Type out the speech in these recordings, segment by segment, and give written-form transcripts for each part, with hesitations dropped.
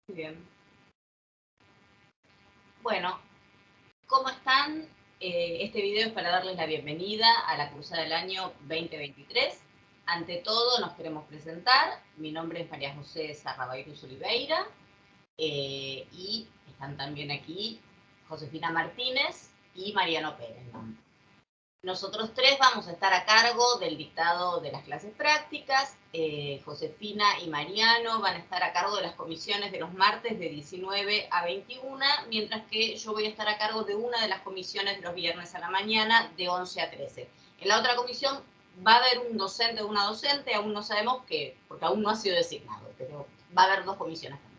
Muy bien. Bueno, ¿cómo están? Este video es para darles la bienvenida a la cursada del año 2023. Ante todo, nos queremos presentar. Mi nombre es María José Sarrabairuz Oliveira y están también aquí Josefina Martínez y Mariano Pérez, ¿no? Nosotros tres vamos a estar a cargo del dictado de las clases prácticas. Josefina y Mariano van a estar a cargo de las comisiones de los martes de 19 a 21, mientras que yo voy a estar a cargo de una de las comisiones de los viernes a la mañana de 11 a 13. En la otra comisión va a haber un docente o una docente, aún no sabemos qué, porque aún no ha sido designado, pero va a haber dos comisiones también.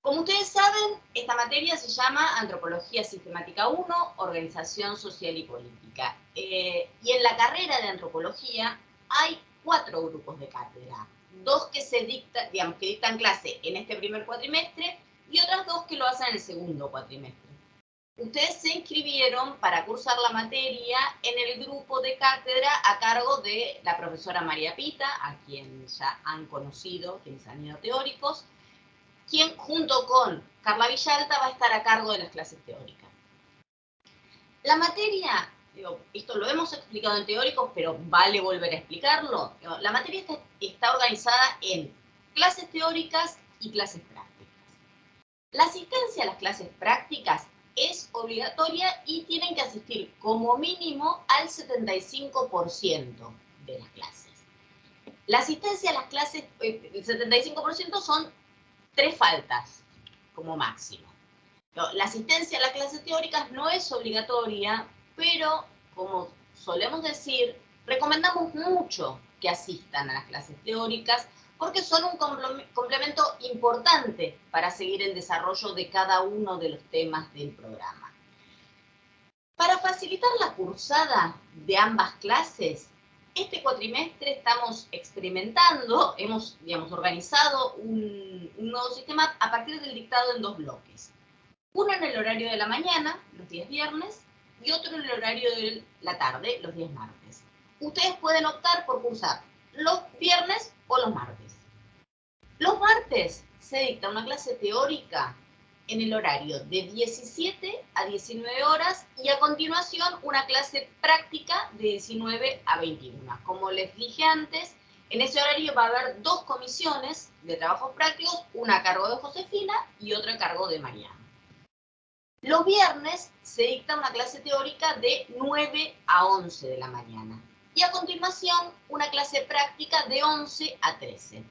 Como ustedes saben, esta materia se llama Antropología Sistemática 1, Organización Social y Política. Y en la carrera de Antropología hay 4 grupos de cátedra. 2 que que dictan clase en este primer cuatrimestre y otras 2 que lo hacen en el segundo cuatrimestre. Ustedes se inscribieron para cursar la materia en el grupo de cátedra a cargo de la profesora María Pita, a quien ya han conocido, quienes han ido teóricos, quien junto con Carla Villalta va a estar a cargo de las clases teóricas. La materia, esto lo hemos explicado en teóricos, pero vale volver a explicarlo. La materia está organizada en clases teóricas y clases prácticas. La asistencia a las clases prácticas es obligatoria y tienen que asistir como mínimo al 75% de las clases. La asistencia a las clases, el 75% son 3 faltas como máximo. La asistencia a las clases teóricas no es obligatoria, pero como solemos decir, recomendamos mucho que asistan a las clases teóricas porque son un complemento importante para seguir el desarrollo de cada uno de los temas del programa. Para facilitar la cursada de ambas clases, este cuatrimestre estamos experimentando, hemos organizado un nuevo sistema a partir del dictado en 2 bloques. Uno en el horario de la mañana, los días viernes, y otro en el horario de la tarde, los días martes. Ustedes pueden optar por cursar los viernes o los martes. Los martes se dicta una clase teórica en el horario de 17 a 19 horas y a continuación una clase práctica de 19 a 21. Como les dije antes, en ese horario va a haber 2 comisiones de trabajos prácticos, una a cargo de Josefina y otra a cargo de Mariano. Los viernes se dicta una clase teórica de 9 a 11 de la mañana y a continuación una clase práctica de 11 a 13.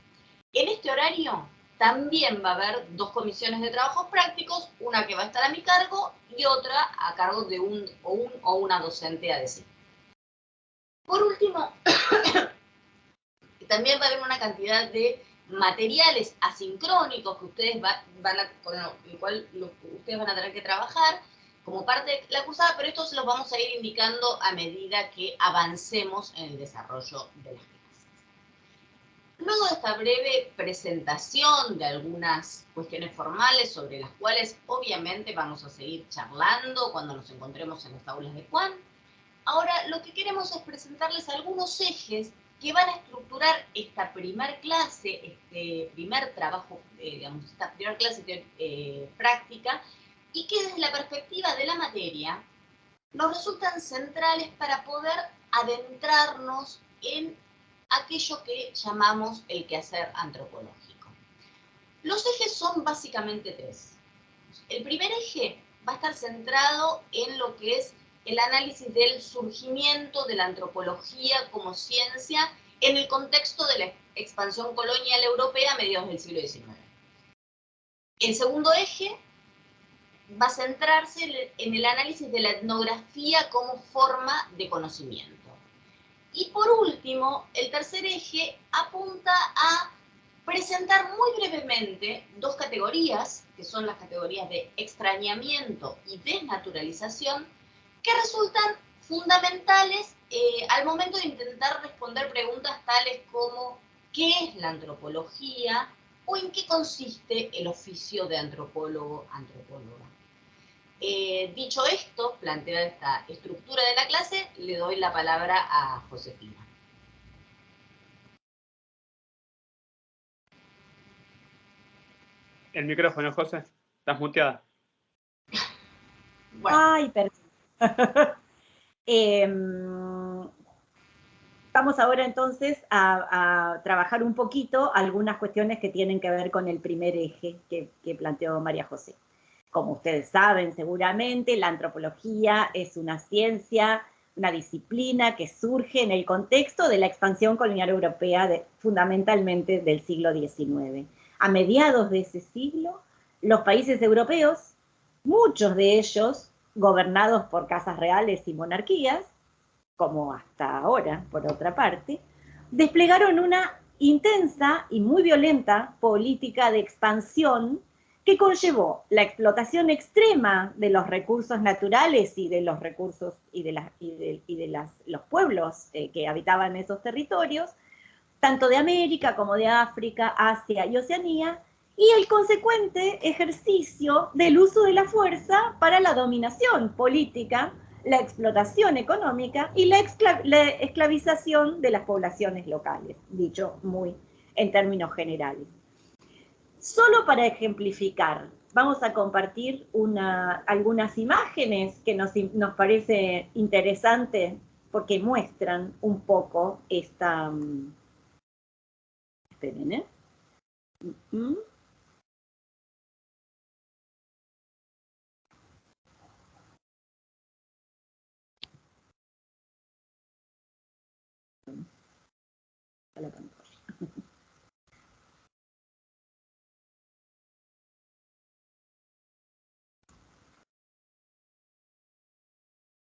En este horario también va a haber 2 comisiones de trabajos prácticos, una que va a estar a mi cargo y otra a cargo de un o una docente a decir. Por último, también va a haber una cantidad de materiales asincrónicos que ustedes con el cual ustedes van a tener que trabajar como parte de la cursada, pero estos se los vamos a ir indicando a medida que avancemos en el desarrollo de las clases. Luego de esta breve presentación de algunas cuestiones formales sobre las cuales obviamente vamos a seguir charlando cuando nos encontremos en las aulas de Juan, ahora lo que queremos es presentarles algunos ejes que van a estructurar esta primer clase, este primer trabajo, esta primera clase práctica, y que desde la perspectiva de la materia nos resultan centrales para poder adentrarnos en aquello que llamamos el quehacer antropológico. Los ejes son básicamente 3. El primer eje va a estar centrado en lo que es el análisis del surgimiento de la antropología como ciencia en el contexto de la expansión colonial europea a mediados del siglo XIX. El segundo eje va a centrarse en el análisis de la etnografía como forma de conocimiento. Y por último, el tercer eje apunta a presentar muy brevemente 2 categorías, que son las categorías de extrañamiento y desnaturalización, que resultan fundamentales al momento de intentar responder preguntas tales como ¿qué es la antropología? O ¿en qué consiste el oficio de antropólogo, antropóloga? Dicho esto, planteada esta estructura de la clase, le doy la palabra a Josefina. El micrófono, José. Estás muteada. Bueno. Ay, perdón. Vamos ahora entonces a trabajar un poquito algunas cuestiones que tienen que ver con el primer eje que planteó María José. Como ustedes saben seguramente, la antropología es una ciencia, una disciplina que surge en el contexto de la expansión colonial europea fundamentalmente del siglo XIX. A mediados de ese siglo, los países europeos, muchos de ellos gobernados por casas reales y monarquías, como hasta ahora, por otra parte, desplegaron una intensa y muy violenta política de expansión que conllevó la explotación extrema de los recursos naturales y de los recursos los pueblos que habitaban esos territorios, tanto de América como de África, Asia y Oceanía, y el consecuente ejercicio del uso de la fuerza para la dominación política, la explotación económica y la esclavización de las poblaciones locales, dicho muy en términos generales. Solo para ejemplificar, vamos a compartir algunas imágenes que nos parece interesante porque muestran un poco esta... Esperen, ¿eh? A la pantalla.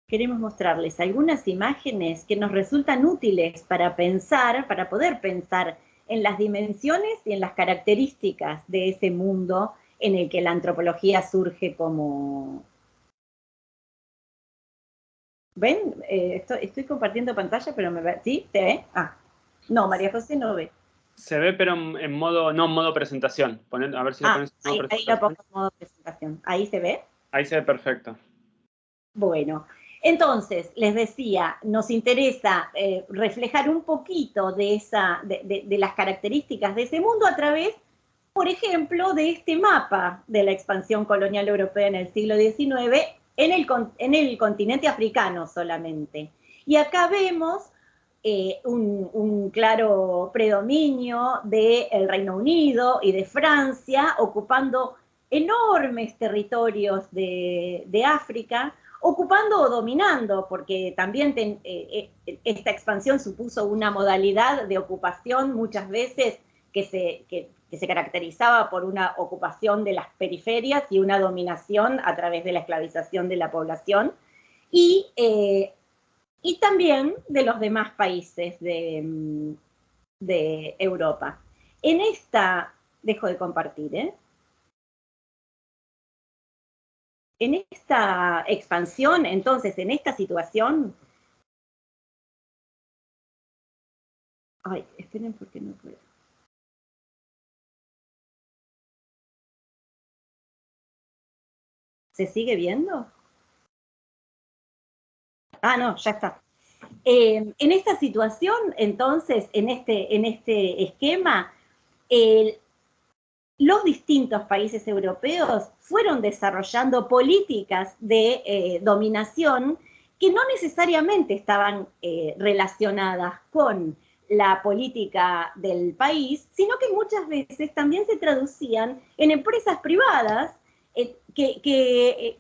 Queremos mostrarles algunas imágenes que nos resultan útiles para pensar, para poder pensar en las dimensiones y en las características de ese mundo en el que la antropología surge como... ¿Ven? Estoy compartiendo pantalla, pero me ve... ¿Sí? ¿Se ve? Ah, no, María José no ve. Se ve, pero en modo, no en modo presentación. A ver si lo pones en modo presentación. Ahí lo pongo en modo presentación. ¿Ahí se ve? Ahí se ve perfecto. Bueno, entonces, les decía, nos interesa reflejar un poquito de las características de ese mundo a través, por ejemplo, de este mapa de la expansión colonial europea en el siglo XIX en el continente africano solamente. Y acá vemos un claro predominio del Reino Unido y de Francia ocupando enormes territorios de África, ocupando o dominando, porque también esta expansión supuso una modalidad de ocupación muchas veces que se caracterizaba por una ocupación de las periferias y una dominación a través de la esclavización de la población, y también de los demás países de Europa. En esta, dejo de compartir, ¿eh? En esta expansión, entonces, en esta situación... Ay, esperen porque no puedo. ¿Se sigue viendo? Ah, no, ya está. En esta situación, entonces, en este esquema, los distintos países europeos fueron desarrollando políticas de dominación que no necesariamente estaban relacionadas con la política del país, sino que muchas veces también se traducían en empresas privadas que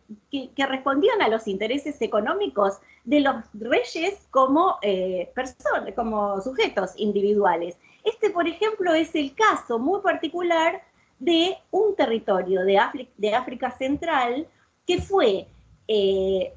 respondían a los intereses económicos de los reyes como personas, como sujetos individuales. Este, por ejemplo, es el caso muy particular de un territorio de África Central que fue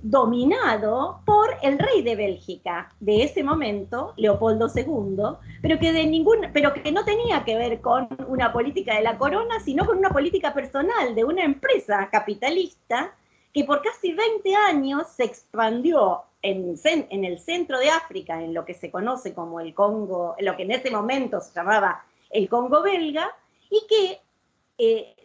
dominado por el rey de Bélgica de ese momento, Leopoldo II, pero que no tenía que ver con una política de la corona, sino con una política personal de una empresa capitalista que por casi 20 años se expandió en el centro de África, en lo que se conoce como el Congo, lo que en ese momento se llamaba el Congo belga, y que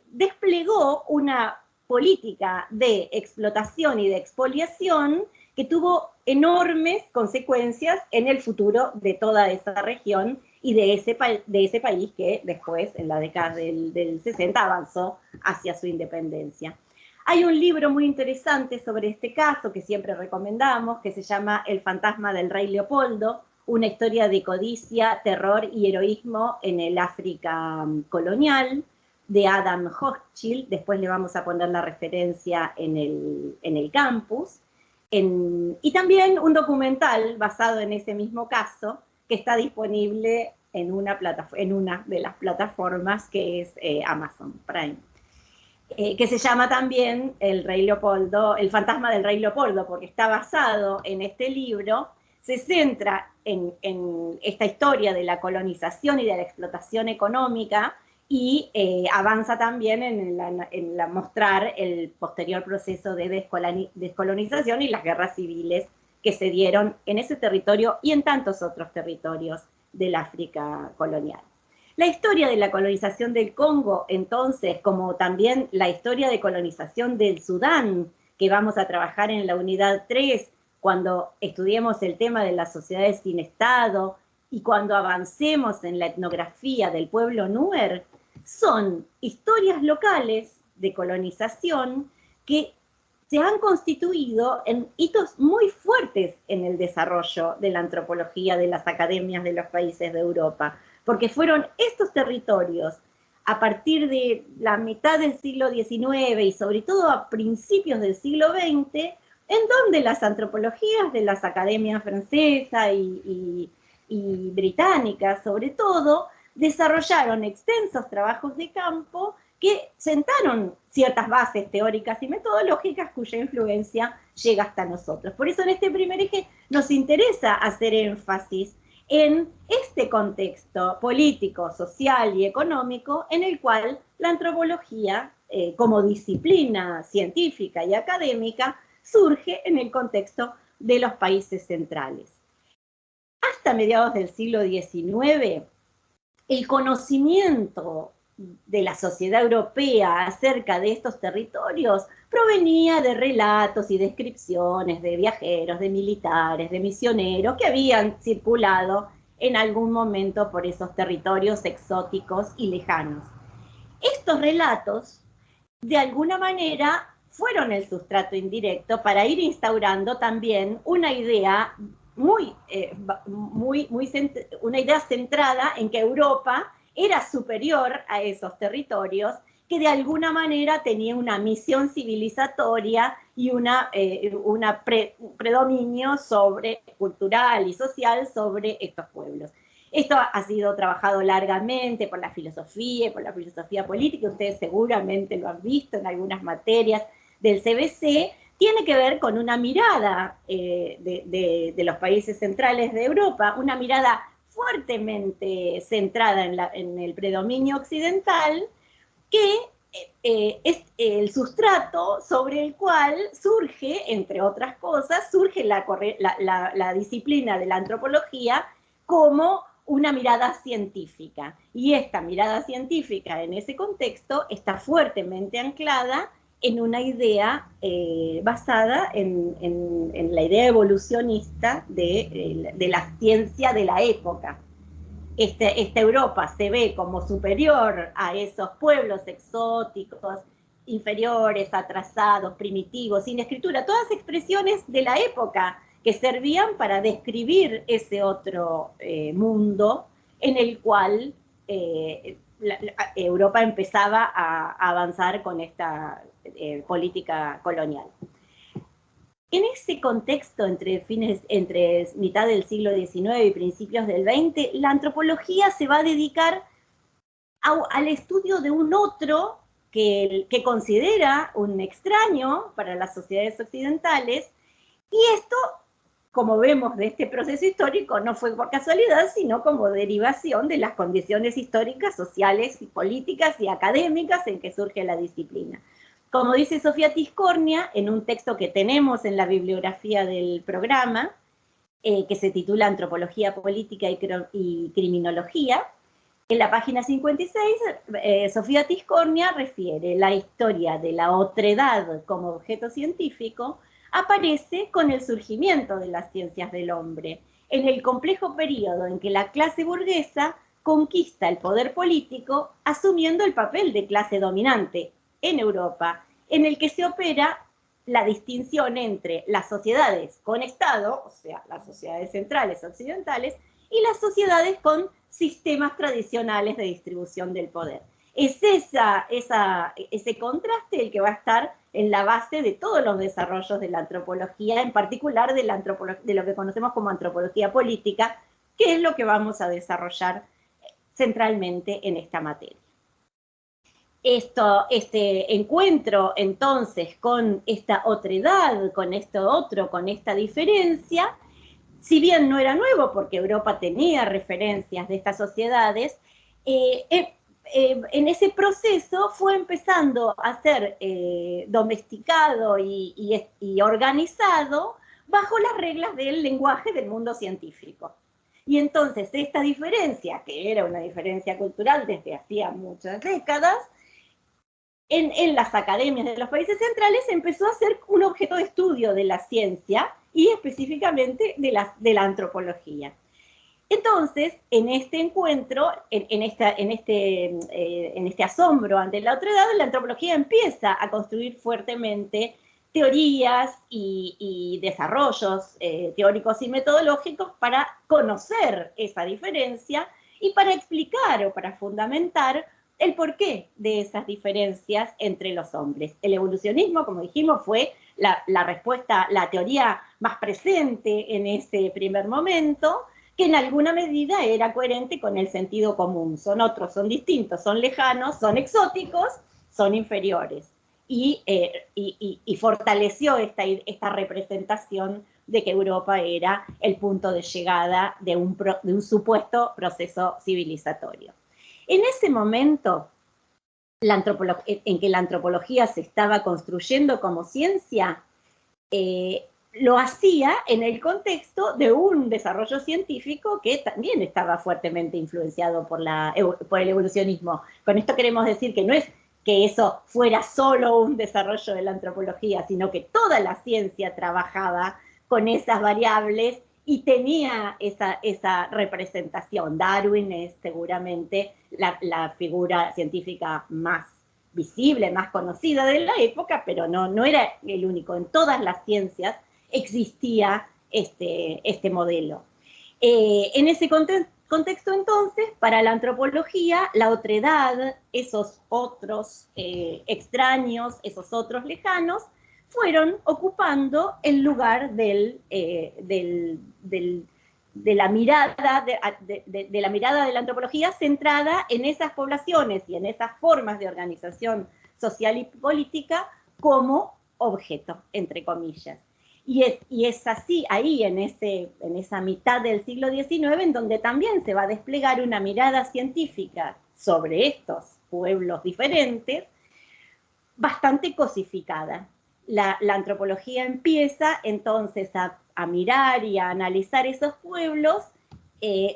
desplegó una política de explotación y de expoliación que tuvo enormes consecuencias en el futuro de toda esa región y de ese país que después, en la década del 60, avanzó hacia su independencia. Hay un libro muy interesante sobre este caso que siempre recomendamos, que se llama El fantasma del rey Leopoldo, una historia de codicia, terror y heroísmo en el África colonial, de Adam Hochschild. Después le vamos a poner la referencia en el campus. Y también un documental basado en ese mismo caso, que está disponible en una de las plataformas que es Amazon Prime. Que se llama también El fantasma del rey Leopoldo, porque está basado en este libro, se centra en esta historia de la colonización y de la explotación económica, y avanza también en mostrar el posterior proceso de descolonización y las guerras civiles que se dieron en ese territorio y en tantos otros territorios del África colonial. La historia de la colonización del Congo, entonces, como también la historia de colonización del Sudán, que vamos a trabajar en la unidad 3, cuando estudiemos el tema de las sociedades sin Estado y cuando avancemos en la etnografía del pueblo Nuer, son historias locales de colonización que se han constituido en hitos muy fuertes en el desarrollo de la antropología de las academias de los países de Europa, porque fueron estos territorios, a partir de la mitad del siglo XIX y sobre todo a principios del siglo XX, en donde las antropologías de las academias francesas y británicas, sobre todo, desarrollaron extensos trabajos de campo que sentaron ciertas bases teóricas y metodológicas cuya influencia llega hasta nosotros. Por eso en este primer eje nos interesa hacer énfasis en este contexto político, social y económico en el cual la antropología, como disciplina científica y académica, surge en el contexto de los países centrales. Hasta mediados del siglo XIX, el conocimiento de la sociedad europea acerca de estos territorios provenía de relatos y descripciones de viajeros, de militares, de misioneros que habían circulado en algún momento por esos territorios exóticos y lejanos. Estos relatos, de alguna manera, fueron el sustrato indirecto para ir instaurando también una idea una idea centrada en que Europa era superior a esos territorios, que de alguna manera tenía una misión civilizatoria y un predominio cultural y social sobre estos pueblos. Esto ha sido trabajado largamente por la filosofía y por la filosofía política, ustedes seguramente lo han visto en algunas materias del CBC. Tiene que ver con una mirada de los países centrales de Europa, una mirada fuertemente centrada en el predominio occidental, que es el sustrato sobre el cual surge, entre otras cosas, surge la disciplina de la antropología como una mirada científica. Y esta mirada científica en ese contexto está fuertemente anclada en una idea basada en la idea evolucionista de la ciencia de la época. Esta Europa se ve como superior a esos pueblos exóticos, inferiores, atrasados, primitivos, sin escritura, todas expresiones de la época que servían para describir ese otro mundo en el cual Europa empezaba a avanzar con esta política colonial. En ese contexto, entre mitad del siglo XIX y principios del XX, la antropología se va a dedicar al estudio de un otro que considera un extraño para las sociedades occidentales, y esto, como vemos de este proceso histórico, no fue por casualidad, sino como derivación de las condiciones históricas, sociales, políticas y académicas en que surge la disciplina. Como dice Sofía Tiscornia, en un texto que tenemos en la bibliografía del programa, que se titula Antropología Política y Criminología, en la página 56, Sofía Tiscornia refiere la historia de la otredad como objeto científico, aparece con el surgimiento de las ciencias del hombre, en el complejo periodo en que la clase burguesa conquista el poder político asumiendo el papel de clase dominante en Europa, en el que se opera la distinción entre las sociedades con Estado, o sea, las sociedades centrales occidentales, y las sociedades con sistemas tradicionales de distribución del poder. Es ese contraste el que va a estar en la base de todos los desarrollos de la antropología, en particular de lo que conocemos como antropología política, que es lo que vamos a desarrollar centralmente en esta materia. Este encuentro entonces con esta otredad, con esto otro, con esta diferencia, si bien no era nuevo porque Europa tenía referencias de estas sociedades, en ese proceso fue empezando a ser domesticado y organizado bajo las reglas del lenguaje del mundo científico. Y entonces esta diferencia, que era una diferencia cultural desde hacía muchas décadas, en las academias de los países centrales empezó a ser un objeto de estudio de la ciencia y específicamente de la antropología. Entonces, en este encuentro, en este asombro ante la otredad, la antropología empieza a construir fuertemente teorías y desarrollos teóricos y metodológicos para conocer esa diferencia y para explicar o para fundamentar el porqué de esas diferencias entre los hombres. El evolucionismo, como dijimos, fue la respuesta, la teoría más presente en ese primer momento, que en alguna medida era coherente con el sentido común. Son otros, son distintos, son lejanos, son exóticos, son inferiores. Y fortaleció esta representación de que Europa era el punto de llegada de un supuesto proceso civilizatorio. En ese momento en que la antropología se estaba construyendo como ciencia, lo hacía en el contexto de un desarrollo científico que también estaba fuertemente influenciado por el evolucionismo. Con esto queremos decir que no es que eso fuera solo un desarrollo de la antropología, sino que toda la ciencia trabajaba con esas variables y tenía esa representación. Darwin es seguramente la figura científica más visible, más conocida de la época, pero no era el único. En todas las ciencias existía este modelo. En ese contexto, entonces, para la antropología, la otredad, esos otros extraños, esos otros lejanos, fueron ocupando el lugar de la mirada de la antropología centrada en esas poblaciones y en esas formas de organización social y política como objeto, entre comillas. Y es así, ahí en esa mitad del siglo XIX, en donde también se va a desplegar una mirada científica sobre estos pueblos diferentes, bastante cosificada. La antropología empieza entonces a mirar y a analizar esos pueblos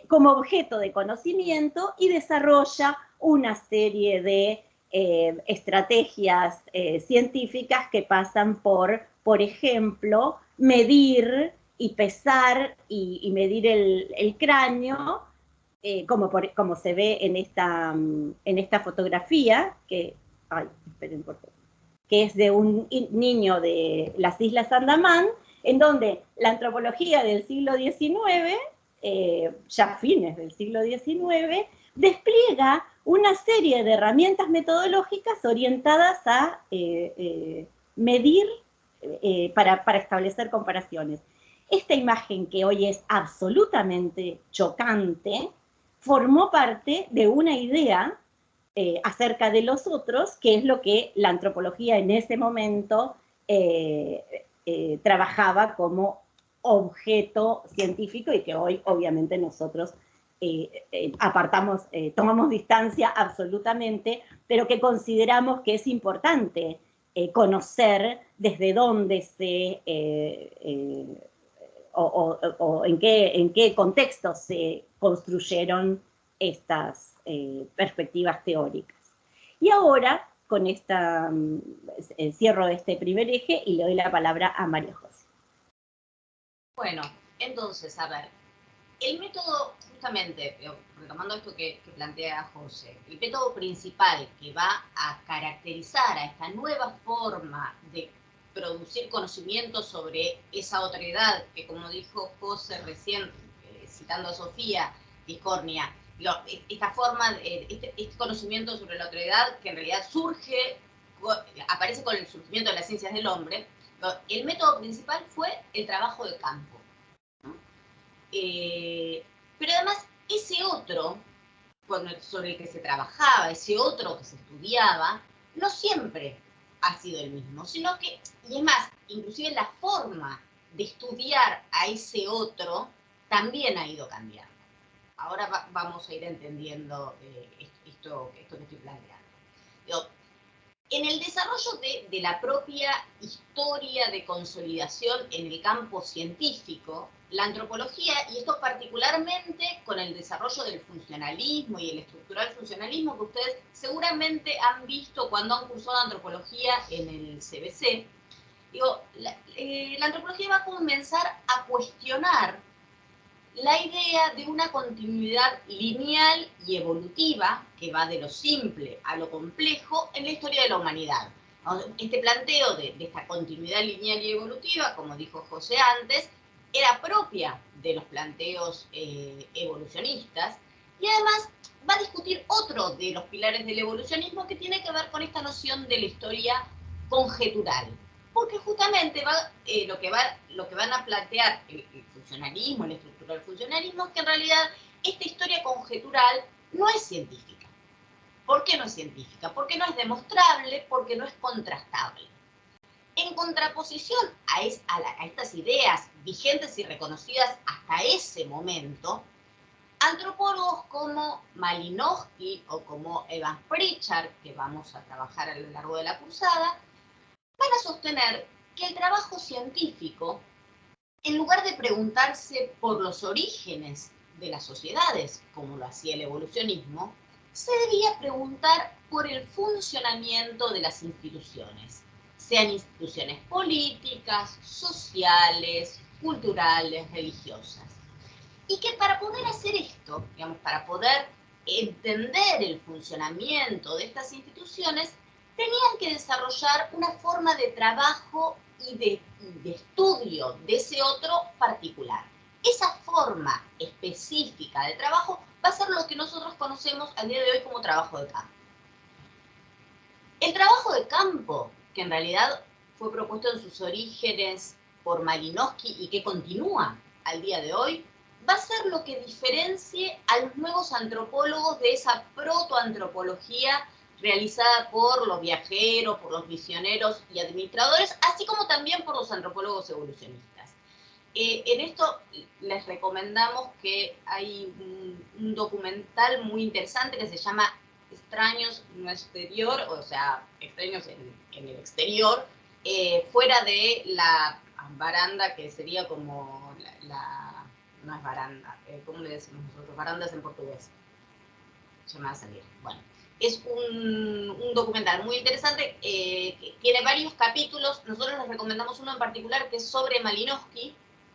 como objeto de conocimiento y desarrolla una serie de estrategias científicas que pasan por ejemplo, medir y pesar y medir el cráneo, como se ve en esta fotografía, que es de un niño de las Islas Andamán, en donde la antropología del siglo XIX, ya fines del siglo XIX, despliega una serie de herramientas metodológicas orientadas a medir para establecer comparaciones. Esta imagen, que hoy es absolutamente chocante, formó parte de una idea acerca de los otros, que es lo que la antropología en ese momento trabajaba como objeto científico y que hoy obviamente nosotros tomamos distancia absolutamente, pero que consideramos que es importante conocer desde dónde o en qué contexto se construyeron estas perspectivas teóricas. Y ahora, con cierro este primer eje y le doy la palabra a María José. Bueno, entonces, a ver, el método, justamente, retomando esto que plantea José, el método principal que va a caracterizar a esta nueva forma de producir conocimiento sobre esa otredad, que como dijo José recién, citando a Sofía Discornia, esta forma, este conocimiento sobre la otredad que en realidad aparece con el surgimiento de las ciencias del hombre, el método principal fue el trabajo de campo. Pero además, ese otro sobre el que se trabajaba, ese otro que se estudiaba, no siempre ha sido el mismo, sino que, y es más, inclusive la forma de estudiar a ese otro también ha ido cambiando. Ahora vamos a ir entendiendo esto que estoy planteando. En el desarrollo de la propia historia de consolidación en el campo científico, la antropología, y esto particularmente con el desarrollo del funcionalismo y el estructural funcionalismo que ustedes seguramente han visto cuando han cursado antropología en el CBC, la antropología va a comenzar a cuestionar la idea de una continuidad lineal y evolutiva que va de lo simple a lo complejo en la historia de la humanidad. Este planteo de esta continuidad lineal y evolutiva, como dijo José antes, era propia de los planteos evolucionistas y además va a discutir otro de los pilares del evolucionismo que tiene que ver con esta noción de la historia conjetural. Porque justamente lo que van a plantear el funcionalismo, el estructural funcionalismo, es que en realidad esta historia conjetural no es científica. ¿Por qué no es científica? Porque no es demostrable, porque no es contrastable. En contraposición a estas ideas vigentes y reconocidas hasta ese momento, antropólogos como Malinowski o como Evans Pritchard, que vamos a trabajar a lo largo de la cursada, van a sostener que el trabajo científico, en lugar de preguntarse por los orígenes de las sociedades, como lo hacía el evolucionismo, se debía preguntar por el funcionamiento de las instituciones, sean instituciones políticas, sociales, culturales, religiosas. Y que para poder hacer esto, digamos, para poder entender el funcionamiento de estas instituciones, tenían que desarrollar una forma de trabajo y de estudio de ese otro particular. Esa forma específica de trabajo va a ser lo que nosotros conocemos al día de hoy como trabajo de campo. El trabajo de campo, que en realidad fue propuesto en sus orígenes por Malinowski y que continúa al día de hoy, va a ser lo que diferencie a los nuevos antropólogos de esa protoantropología realizada por los viajeros, por los misioneros y administradores, así como también por los antropólogos evolucionistas. En esto les recomendamos que hay un documental muy interesante que se llama Extraños en el exterior, o sea, extraños en el exterior, fuera de la baranda que sería como no es baranda, ¿cómo le decimos nosotros? Barandas en portugués. Ya me va a salir. Bueno, es un documental muy interesante, que tiene varios capítulos. Nosotros les recomendamos uno en particular que es sobre Malinowski,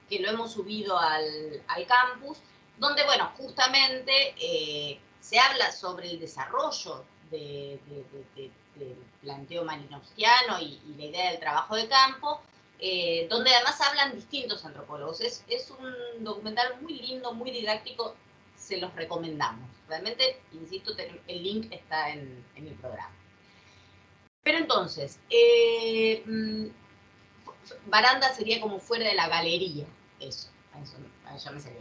que lo hemos subido al campus, donde, bueno, justamente se habla sobre el desarrollo del planteo malinowskiano y la idea del trabajo de campo, donde además hablan distintos antropólogos. Es un documental muy lindo, muy didáctico, se los recomendamos. Realmente, insisto, el link está en el programa. Pero entonces, baranda sería como fuera de la galería, eso ya me salió.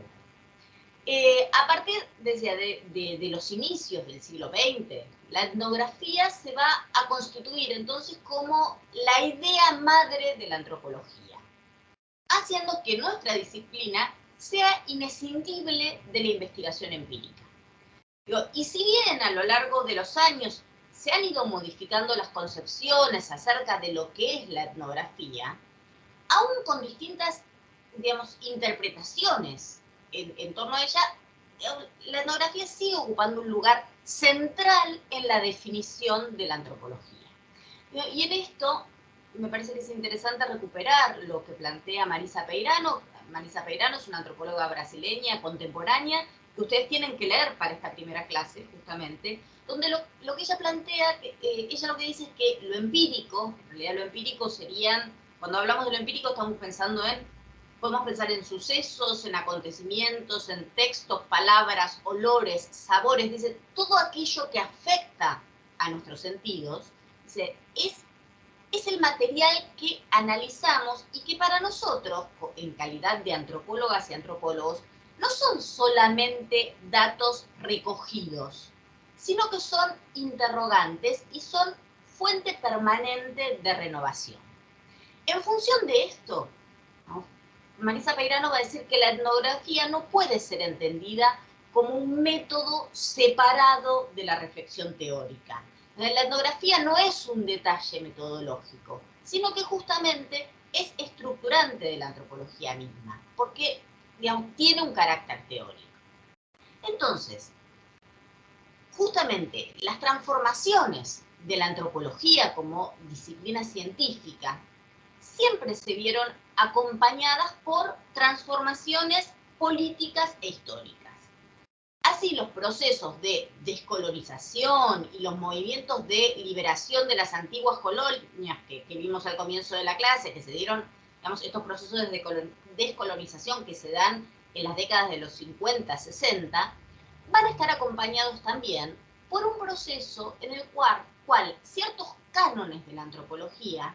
A partir de los inicios del siglo XX, la etnografía se va a constituir entonces como la idea madre de la antropología, haciendo que nuestra disciplina sea inescindible de la investigación empírica. Y si bien a lo largo de los años se han ido modificando las concepciones acerca de lo que es la etnografía, aún con distintas, digamos, interpretaciones en torno a ella, la etnografía sigue ocupando un lugar central en la definición de la antropología. Y en esto me parece que es interesante recuperar lo que plantea Marisa Peirano. Marisa Peirano es una antropóloga brasileña contemporánea que ustedes tienen que leer para esta primera clase, justamente, donde lo que ella plantea, ella lo que dice es que lo empírico, en realidad lo empírico serían, cuando hablamos de lo empírico estamos pensando podemos pensar en sucesos, en acontecimientos, en textos, palabras, olores, sabores, dice, todo aquello que afecta a nuestros sentidos, dice, es el material que analizamos y que para nosotros, en calidad de antropólogas y antropólogos, no son solamente datos recogidos, sino que son interrogantes y son fuente permanente de renovación. En función de esto, ¿no?, Marisa Peirano va a decir que la etnografía no puede ser entendida como un método separado de la reflexión teórica. La etnografía no es un detalle metodológico, sino que justamente es estructurante de la antropología misma, porque, digamos, tiene un carácter teórico. Entonces, justamente las transformaciones de la antropología como disciplina científica siempre se vieron acompañadas por transformaciones políticas e históricas. Así, los procesos de descolonización y los movimientos de liberación de las antiguas colonias que vimos al comienzo de la clase, que se dieron, digamos, estos procesos de descolonización que se dan en las décadas de los 50, 60, van a estar acompañados también por un proceso en el cual ciertos cánones de la antropología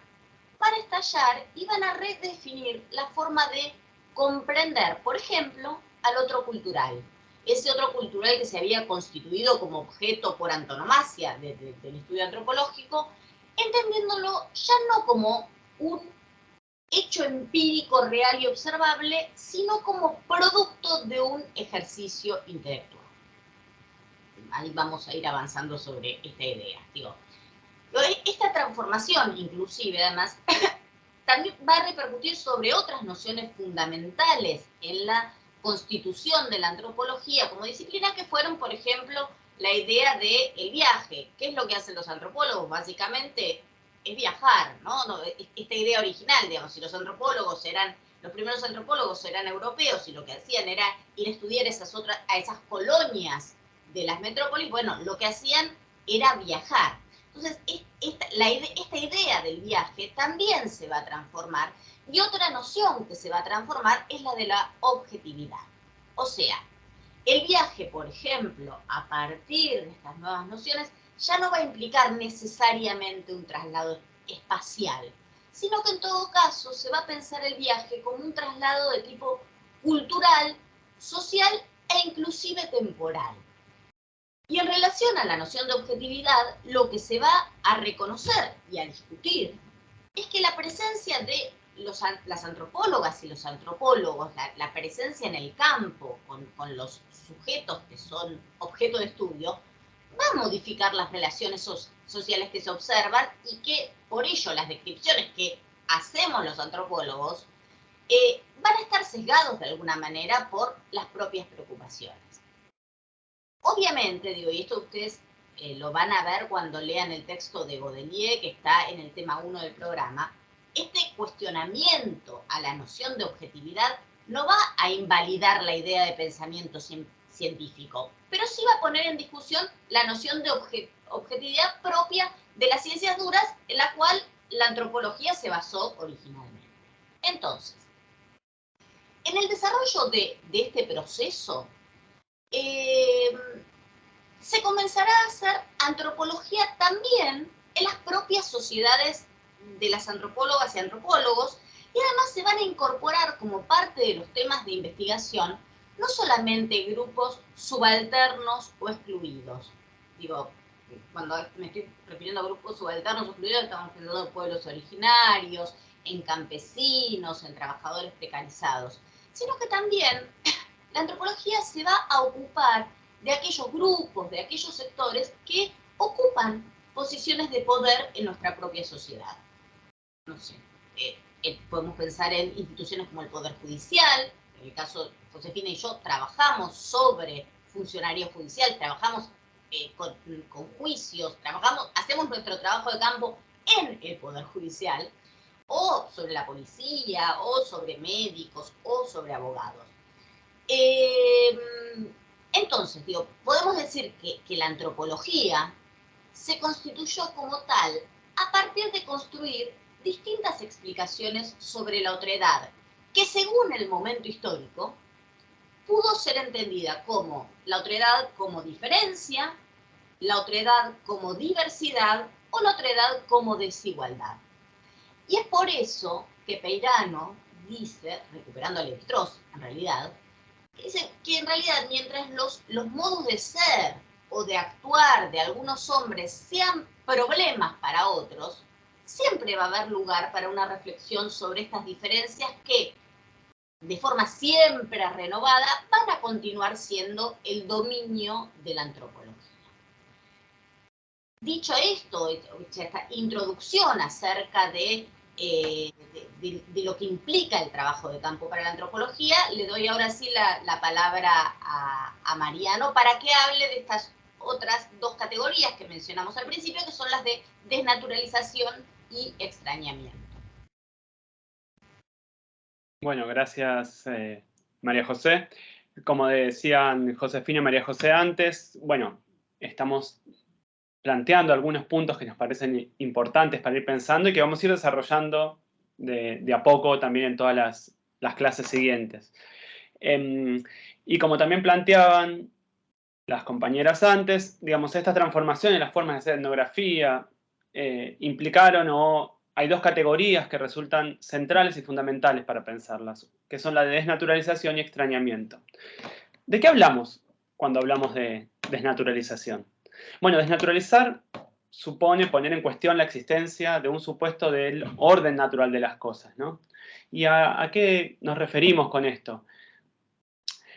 van a estallar y van a redefinir la forma de comprender, por ejemplo, al otro cultural. Ese otro cultural que se había constituido como objeto por antonomasia del estudio antropológico, entendiéndolo ya no como un hecho empírico real y observable, sino como producto de un ejercicio intelectual. Ahí vamos a ir avanzando sobre esta idea. Digo, esta transformación, inclusive, además, también va a repercutir sobre otras nociones fundamentales en la constitución de la antropología como disciplina, que fueron, por ejemplo, la idea del viaje. ¿Qué es lo que hacen los antropólogos? Básicamente es viajar, ¿no? Esta idea original, digamos, si los primeros antropólogos eran europeos y lo que hacían era ir a estudiar a esas colonias de las metrópolis, bueno, lo que hacían era viajar. Entonces, esta idea del viaje también se va a transformar, y otra noción que se va a transformar es la de la objetividad. O sea, el viaje, por ejemplo, a partir de estas nuevas nociones, ya no va a implicar necesariamente un traslado espacial, sino que en todo caso se va a pensar el viaje como un traslado de tipo cultural, social e inclusive temporal. Y en relación a la noción de objetividad, lo que se va a reconocer y a discutir es que la presencia de las antropólogas y los antropólogos, la presencia en el campo con los sujetos que son objeto de estudio, va a modificar las relaciones sociales que se observan, y que por ello las descripciones que hacemos los antropólogos van a estar sesgados de alguna manera por las propias preocupaciones. Obviamente, digo, y esto ustedes lo van a ver cuando lean el texto de Godelier, que está en el tema 1 del programa, este cuestionamiento a la noción de objetividad no va a invalidar la idea de pensamiento científico, pero sí va a poner en discusión la noción de objetividad propia de las ciencias duras, en la cual la antropología se basó originalmente. Entonces, en el desarrollo de este proceso, se comenzará a hacer antropología también en las propias sociedades de las antropólogas y antropólogos, y además se van a incorporar como parte de los temas de investigación no solamente grupos subalternos o excluidos. Digo, cuando me estoy refiriendo a grupos subalternos o excluidos, estamos pensando en pueblos originarios, en campesinos, en trabajadores precarizados, sino que también la antropología se va a ocupar de aquellos grupos, de aquellos sectores que ocupan posiciones de poder en nuestra propia sociedad. No sé, podemos pensar en instituciones como el Poder Judicial. En el caso de Josefina y yo trabajamos sobre funcionario judicial, trabajamos con juicios, hacemos nuestro trabajo de campo en el Poder Judicial. o sobre la policía, o sobre médicos, o sobre abogados. Entonces, digo, podemos decir que la antropología se constituyó como tal a partir de construir distintas explicaciones sobre la otredad, que según el momento histórico pudo ser entendida como la otredad como diferencia, la otredad como diversidad o la otredad como desigualdad. Y es por eso que Peirano dice, recuperando a Lévi-Strauss en realidad, dice que en realidad mientras los modos de ser o de actuar de algunos hombres sean problemas para otros, siempre va a haber lugar para una reflexión sobre estas diferencias que, de forma siempre renovada, van a continuar siendo el dominio de la antropología. Dicho esto, esta introducción acerca de lo que implica el trabajo de campo para la antropología, le doy ahora sí la palabra a Mariano para que hable de estas otras dos categorías que mencionamos al principio, que son las de desnaturalización y extrañamiento. Bueno, gracias María José. Como decían Josefina y María José antes, bueno, estamos planteando algunos puntos que nos parecen importantes para ir pensando y que vamos a ir desarrollando de a poco también en todas las clases siguientes. Y como también planteaban las compañeras antes, digamos, esta transformación en las formas de hacer etnografía implicaron o hay dos categorías que resultan centrales y fundamentales para pensarlas, que son la de desnaturalización y extrañamiento. ¿De qué hablamos cuando hablamos de desnaturalización? Bueno, desnaturalizar supone poner en cuestión la existencia de un supuesto del orden natural de las cosas, ¿no? ¿Y a qué nos referimos con esto?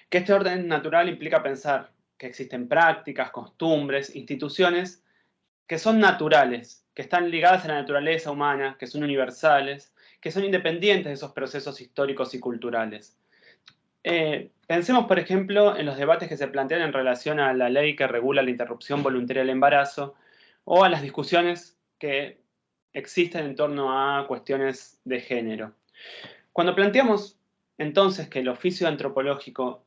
Que este orden natural implica pensar que existen prácticas, costumbres, instituciones que son naturales, que están ligadas a la naturaleza humana, que son universales, que son independientes de esos procesos históricos y culturales. Pensemos, por ejemplo, en los debates que se plantean en relación a la ley que regula la interrupción voluntaria del embarazo o a las discusiones que existen en torno a cuestiones de género. Cuando planteamos entonces que el oficio antropológico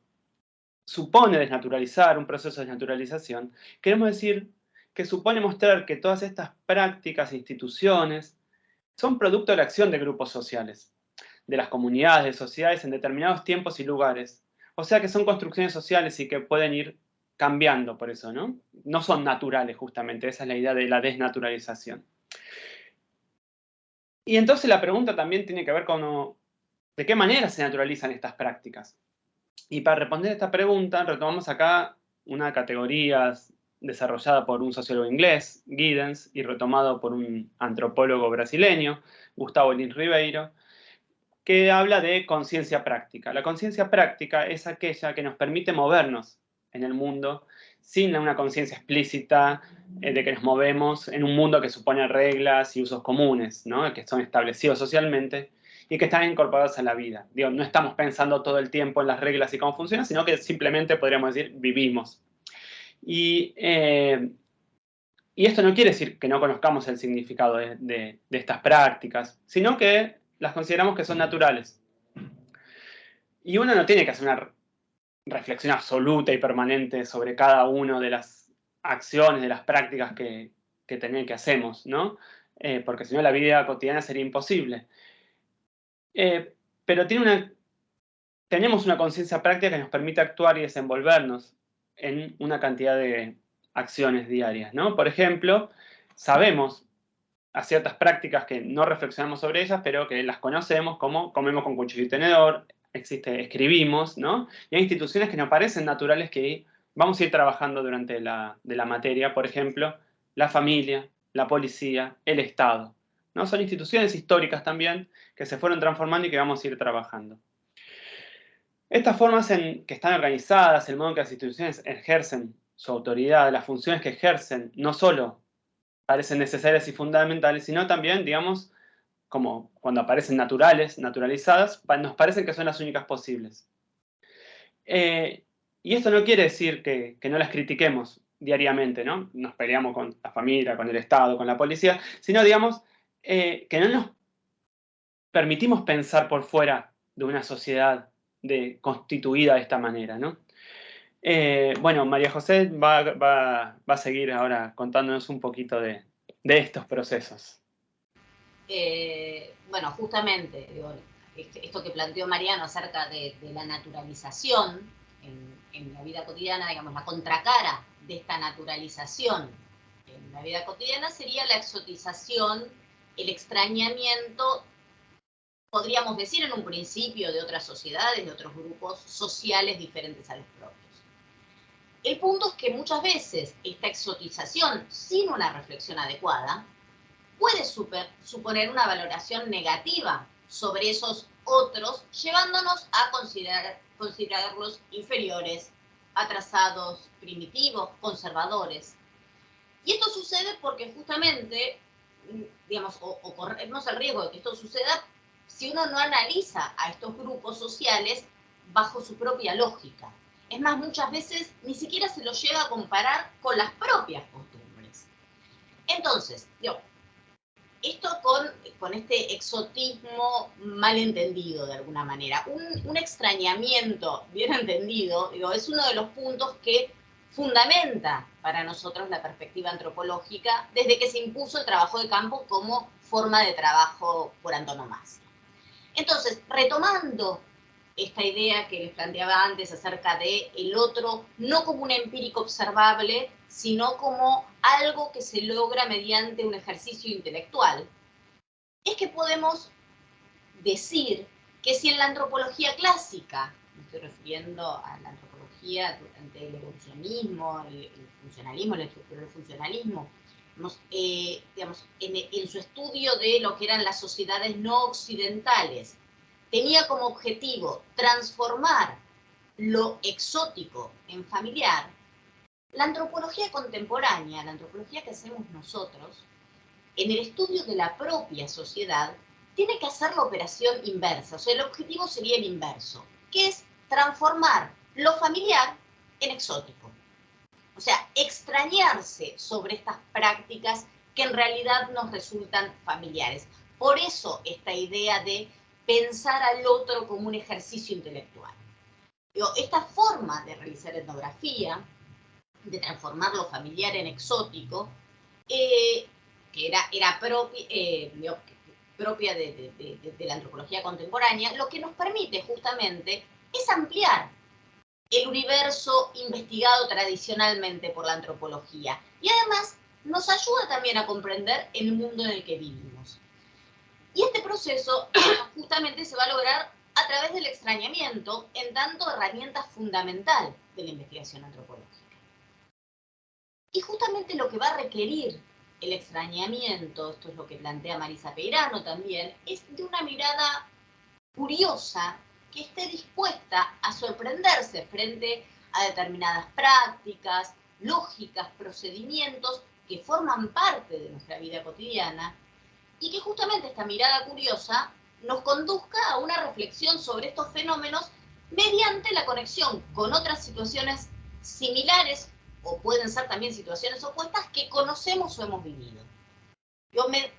supone desnaturalizar, un proceso de desnaturalización, queremos decir que supone mostrar que todas estas prácticas e instituciones son producto de la acción de grupos sociales, de las comunidades, de sociedades en determinados tiempos y lugares. O sea que son construcciones sociales y que pueden ir cambiando por eso, ¿no? No son naturales justamente, esa es la idea de la desnaturalización. Y entonces la pregunta también tiene que ver con de qué manera se naturalizan estas prácticas. Y para responder esta pregunta, retomamos acá una categoría desarrollada por un sociólogo inglés, Giddens, y retomado por un antropólogo brasileño, Gustavo Lins Ribeiro, que habla de conciencia práctica. La conciencia práctica es aquella que nos permite movernos en el mundo sin una conciencia explícita de que nos movemos en un mundo que supone reglas y usos comunes, ¿no? Que son establecidos socialmente y que están incorporados a la vida. Digo, no estamos pensando todo el tiempo en las reglas y cómo funcionan, sino que simplemente podríamos decir vivimos. Y esto no quiere decir que no conozcamos el significado de estas prácticas, sino que las consideramos que son naturales. Y uno no tiene que hacer una reflexión absoluta y permanente sobre cada una de las acciones, de las prácticas que hacemos, ¿no? Porque si no la vida cotidiana sería imposible. Pero tenemos una conciencia práctica que nos permite actuar y desenvolvernos en una cantidad de acciones diarias, ¿no? Por ejemplo, sabemos a ciertas prácticas que no reflexionamos sobre ellas, pero que las conocemos, como comemos con cuchillo y tenedor, escribimos, ¿no? Y hay instituciones que nos parecen naturales que vamos a ir trabajando durante la materia, por ejemplo, la familia, la policía, el Estado, ¿no? Son instituciones históricas también que se fueron transformando y que vamos a ir trabajando. Estas formas en que están organizadas, el modo en que las instituciones ejercen su autoridad, las funciones que ejercen, no solo parecen necesarias y fundamentales, sino también, digamos, como cuando aparecen naturalizadas, nos parecen que son las únicas posibles. Y esto no quiere decir que no las critiquemos diariamente, ¿no? Nos peleamos con la familia, con el Estado, con la policía, sino, digamos, que no nos permitimos pensar por fuera de una sociedad constituida de esta manera, ¿no? Bueno, María José va a seguir ahora contándonos un poquito de estos procesos. Bueno, justamente, digo, esto que planteó Mariano acerca de la naturalización en la vida cotidiana, digamos, la contracara de esta naturalización en la vida cotidiana sería la exotización, el extrañamiento, podríamos decir en un principio, de otras sociedades, de otros grupos sociales diferentes a los propios. El punto es que muchas veces esta exotización, sin una reflexión adecuada, puede suponer una valoración negativa sobre esos otros, llevándonos a considerarlos inferiores, atrasados, primitivos, conservadores. Y esto sucede porque justamente, digamos, o corremos el riesgo de que esto suceda si uno no analiza a estos grupos sociales bajo su propia lógica. Es más, muchas veces ni siquiera se los llega a comparar con las propias costumbres. Entonces, digo, esto con este exotismo mal entendido de alguna manera, un extrañamiento bien entendido, digo, es uno de los puntos que fundamenta para nosotros la perspectiva antropológica desde que se impuso el trabajo de campo como forma de trabajo por antonomasia. Entonces, retomando esta idea que les planteaba antes acerca de el otro, no como un empírico observable, sino como algo que se logra mediante un ejercicio intelectual, es que podemos decir que si en la antropología clásica, me estoy refiriendo a la antropología durante el evolucionismo, el funcionalismo, el estructural funcionalismo, digamos, en su estudio de lo que eran las sociedades no occidentales, tenía como objetivo transformar lo exótico en familiar, la antropología contemporánea, la antropología que hacemos nosotros, en el estudio de la propia sociedad, tiene que hacer la operación inversa. O sea, el objetivo sería el inverso, que es transformar lo familiar en exótico. O sea, extrañarse sobre estas prácticas que en realidad nos resultan familiares. Por eso esta idea de pensar al otro como un ejercicio intelectual. Esta forma de realizar etnografía, de transformar lo familiar en exótico, que era propia de la antropología contemporánea, lo que nos permite justamente es ampliar el universo investigado tradicionalmente por la antropología. Y además nos ayuda también a comprender el mundo en el que vivimos. Y este proceso justamente se va a lograr a través del extrañamiento, en tanto herramienta fundamental de la investigación antropológica. Y justamente lo que va a requerir el extrañamiento, esto es lo que plantea Marisa Peirano también, es de una mirada curiosa que esté dispuesta a sorprenderse frente a determinadas prácticas, lógicas, procedimientos que forman parte de nuestra vida cotidiana y que justamente esta mirada curiosa nos conduzca a una reflexión sobre estos fenómenos mediante la conexión con otras situaciones similares o pueden ser también situaciones opuestas que conocemos o hemos vivido.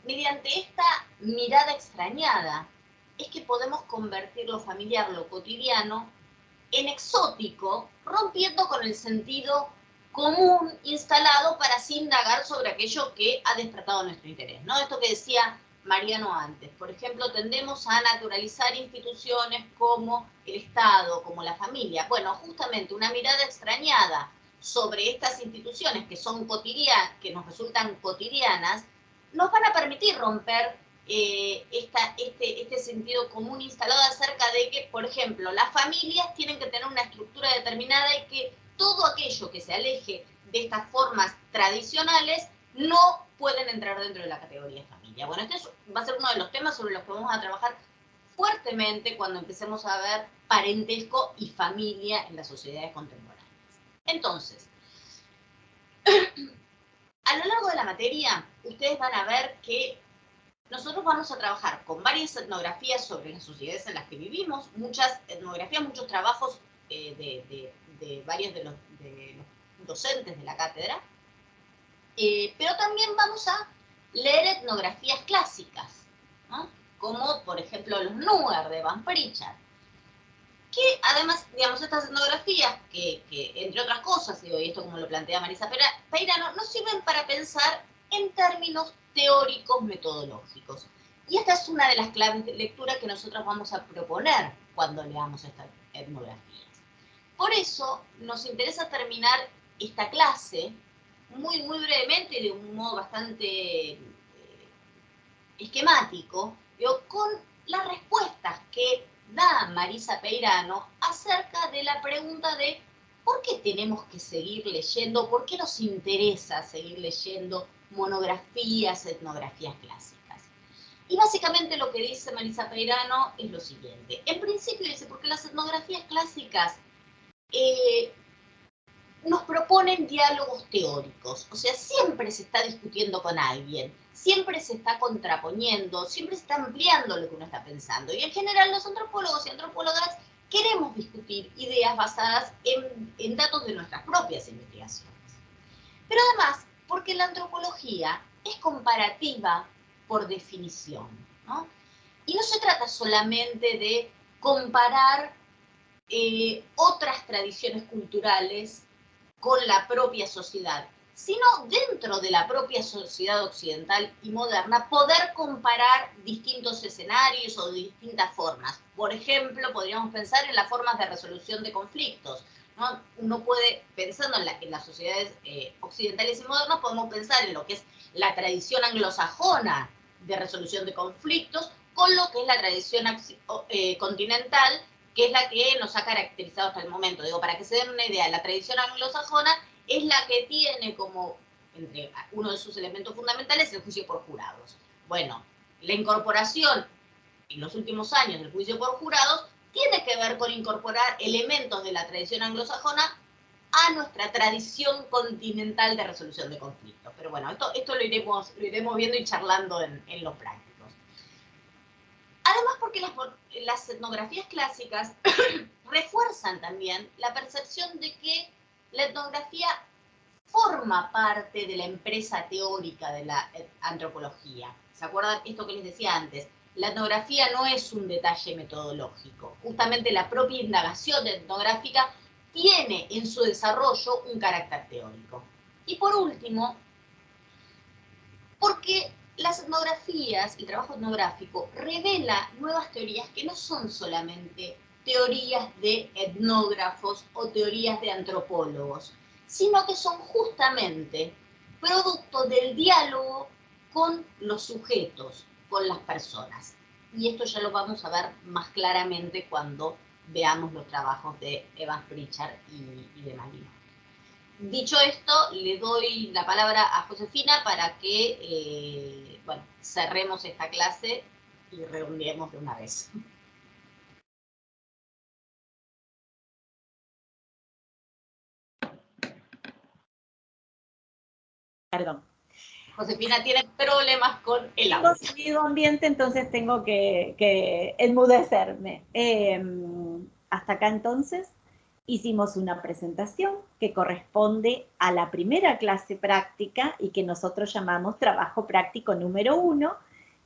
Mediante esta mirada extrañada es que podemos convertir lo familiar, lo cotidiano, en exótico, rompiendo con el sentido común instalado para así indagar sobre aquello que ha despertado nuestro interés, ¿no? Esto que decía Mariano antes. Por ejemplo, tendemos a naturalizar instituciones como el Estado, como la familia. Bueno, justamente una mirada extrañada sobre estas instituciones que son cotidianas, que nos resultan cotidianas, nos van a permitir romper este sentido común instalado acerca de que, por ejemplo, las familias tienen que tener una estructura determinada y que todo aquello que se aleje de estas formas tradicionales no pueden entrar dentro de la categoría familia. Bueno, este va a ser uno de los temas sobre los que vamos a trabajar fuertemente cuando empecemos a ver parentesco y familia en las sociedades contemporáneas. Entonces, a lo largo de la materia, ustedes van a ver que nosotros vamos a trabajar con varias etnografías sobre las sociedades en las que vivimos, muchas etnografías, muchos trabajos de varios de los docentes de la cátedra, pero también vamos a leer etnografías clásicas, ¿no? como por ejemplo los Nuer de Van Pritchard, que además, digamos, estas etnografías, que entre otras cosas, digo, y esto como lo plantea Marisa Peirano, nos sirven para pensar en términos teóricos metodológicos. Y esta es una de las claves de lectura que nosotros vamos a proponer cuando leamos estas etnografías. Por eso nos interesa terminar esta clase muy brevemente, de un modo bastante esquemático, con las respuestas que da Marisa Peirano acerca de la pregunta de ¿por qué tenemos que seguir leyendo? ¿Por qué nos interesa seguir leyendo monografías, etnografías clásicas? Y básicamente lo que dice Marisa Peirano es lo siguiente. En principio dice, porque las etnografías clásicas nos proponen diálogos teóricos, o sea, siempre se está discutiendo con alguien, siempre se está contraponiendo, siempre se está ampliando lo que uno está pensando. Y en general los antropólogos y antropólogas queremos discutir ideas basadas en datos de nuestras propias investigaciones. Pero además, porque la antropología es comparativa por definición, ¿no? Y no se trata solamente de comparar otras tradiciones culturales con la propia sociedad, sino dentro de la propia sociedad occidental y moderna, poder comparar distintos escenarios o distintas formas. Por ejemplo, podríamos pensar en las formas de resolución de conflictos, ¿no? Uno puede, pensando en las sociedades occidentales y modernas, podemos pensar en lo que es la tradición anglosajona de resolución de conflictos con lo que es la tradición continental, que es la que nos ha caracterizado hasta el momento. Digo, para que se den una idea, la tradición anglosajona es la que tiene como entre uno de sus elementos fundamentales el juicio por jurados. Bueno, la incorporación en los últimos años del juicio por jurados tiene que ver con incorporar elementos de la tradición anglosajona a nuestra tradición continental de resolución de conflictos. Pero bueno, esto lo iremos viendo y charlando en los prácticos. Además, porque las etnografías clásicas refuerzan también la percepción de que la etnografía forma parte de la empresa teórica de la antropología. ¿Se acuerdan esto que les decía antes? La etnografía no es un detalle metodológico. Justamente la propia indagación etnográfica tiene en su desarrollo un carácter teórico. Y por último, porque las etnografías, el trabajo etnográfico, revela nuevas teorías que no son solamente teorías de etnógrafos o teorías de antropólogos, sino que son justamente producto del diálogo con los sujetos, con las personas. Y esto ya lo vamos a ver más claramente cuando veamos los trabajos de Van Pritchard y de Malino. Dicho esto, le doy la palabra a Josefina para que bueno, cerremos esta clase y reuniremos de una vez. Perdón. Josefina tiene problemas con el audio. Tengo sonido ambiente, entonces tengo que enmudecerme. Hasta acá entonces hicimos una presentación que corresponde a la primera clase práctica y que nosotros llamamos trabajo práctico número 1,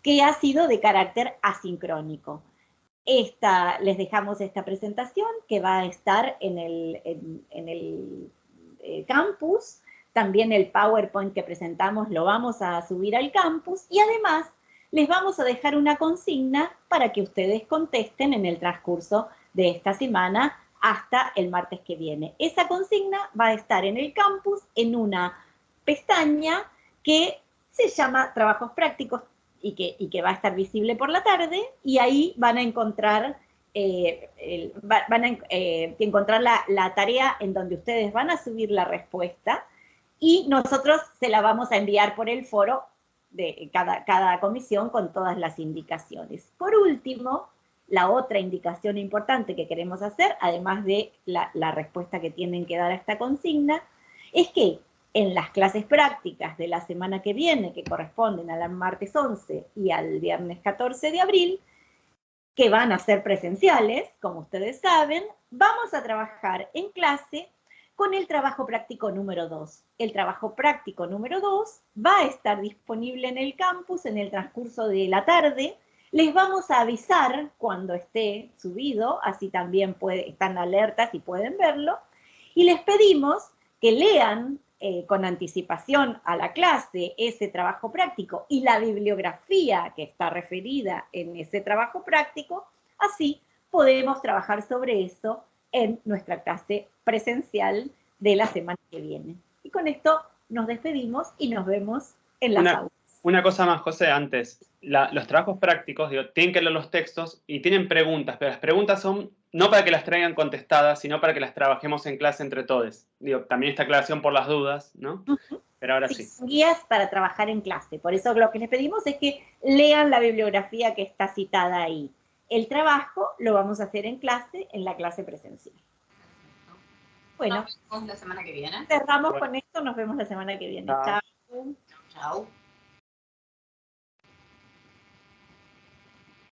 que ha sido de carácter asincrónico. Les dejamos esta presentación que va a estar en el campus. También el PowerPoint que presentamos lo vamos a subir al campus y además les vamos a dejar una consigna para que ustedes contesten en el transcurso de esta semana hasta el martes que viene. Esa consigna va a estar en el campus en una pestaña que se llama Trabajos Prácticos y que va a estar visible por la tarde y ahí van a encontrar encontrar la tarea en donde ustedes van a subir la respuesta y nosotros se la vamos a enviar por el foro de cada comisión con todas las indicaciones. Por último, la otra indicación importante que queremos hacer, además de la respuesta que tienen que dar a esta consigna, es que en las clases prácticas de la semana que viene, que corresponden al martes 11 y al viernes 14 de abril, que van a ser presenciales, como ustedes saben, vamos a trabajar en clase con el trabajo práctico número 2. El trabajo práctico número 2 va a estar disponible en el campus en el transcurso de la tarde Les vamos a avisar cuando esté subido, así también están alertas y pueden verlo. Y les pedimos que lean con anticipación a la clase ese trabajo práctico y la bibliografía que está referida en ese trabajo práctico, así podemos trabajar sobre eso en nuestra clase presencial de la semana que viene. Y con esto nos despedimos y nos vemos en las aulas. Una cosa más, José, antes. Los trabajos prácticos, digo, tienen que leer los textos y tienen preguntas, pero las preguntas son no para que las traigan contestadas, sino para que las trabajemos en clase entre todos. Digo, también esta aclaración por las dudas, ¿no? Pero ahora sí. Guías para trabajar en clase. Por eso lo que les pedimos es que lean la bibliografía que está citada ahí. El trabajo lo vamos a hacer en clase, en la clase presencial. Bueno, nos vemos la semana que viene. Cerramos con esto, nos vemos la semana que viene. Chao. Chao.